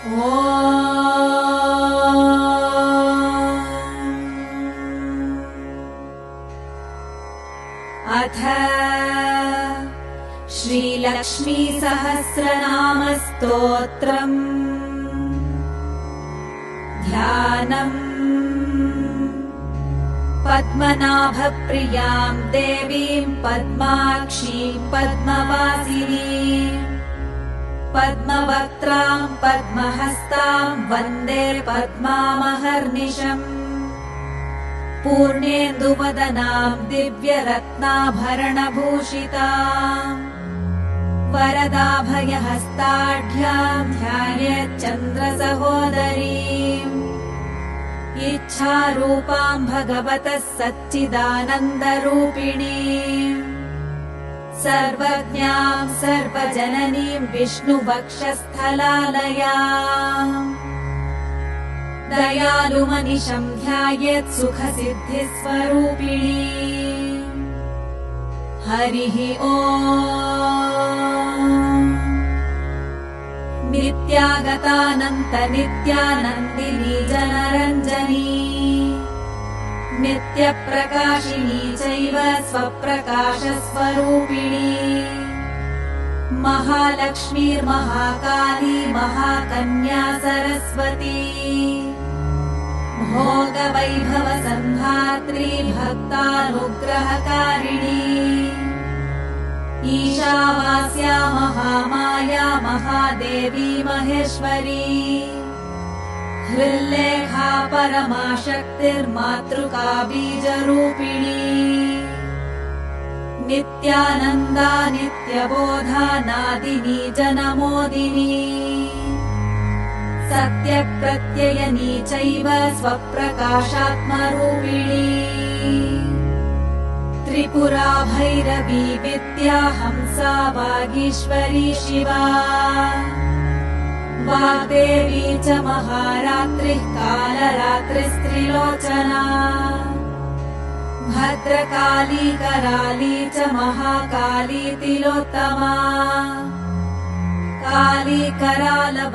अथ श्रीलक्ष्मी सहस्रनाम स्तोत्रम्। ध्यानम्। पद्मनाभप्रियां देवीं पद्माक्षीं पद्मवासिनीं पद्मवक्त्रां पद्महस्तां वन्दे पद्मामहर्निशम्। पूर्णेन्दुवदनां दिव्यरत्नाभरणभूषितां वरदाभयहस्ताढ्यां ध्यायेच्चन्द्रसहोदरीम्। इच्छारूपां भगवतः सच्चिदानन्दरूपिणीम्। सर्वज्ञां सर्वजननीं विष्णुवक्षस्थलालयाम्। दयालुमनिशं ध्यायेत् सुखसिद्धिस्वरूपिणीम्। हरिः ओम्। नित्यागतानन्त नित्यानन्दिनी जनरञ्जनी नित्यप्रकाशिनी चैव स्वप्रकाशस्वरूपिणी। महालक्ष्मीर्महाकाली महाकन्या सरस्वती। भोगवैभवसन्धात्री भक्तानुग्रहकारिणी। ईशावास्या महामाया महादेवी महेश्वरी। हृल्लेखा परमा शक्तिर्मातृका बीजरूपिणी। नित्यानन्दा नित्यबोधा नादिनी जनमोदिनी। सत्यप्रत्ययनी चैव स्वप्रकाशात्मरूपिणी। त्रिपुरा भैरवी विद्या हंसा वागीश्वरी शिवा। वाग्देवी च महारात्रिः कालरात्रिस्त्रिलोचना। भद्रकाली कराली च महाकाली तिलोत्तमा। काली कराल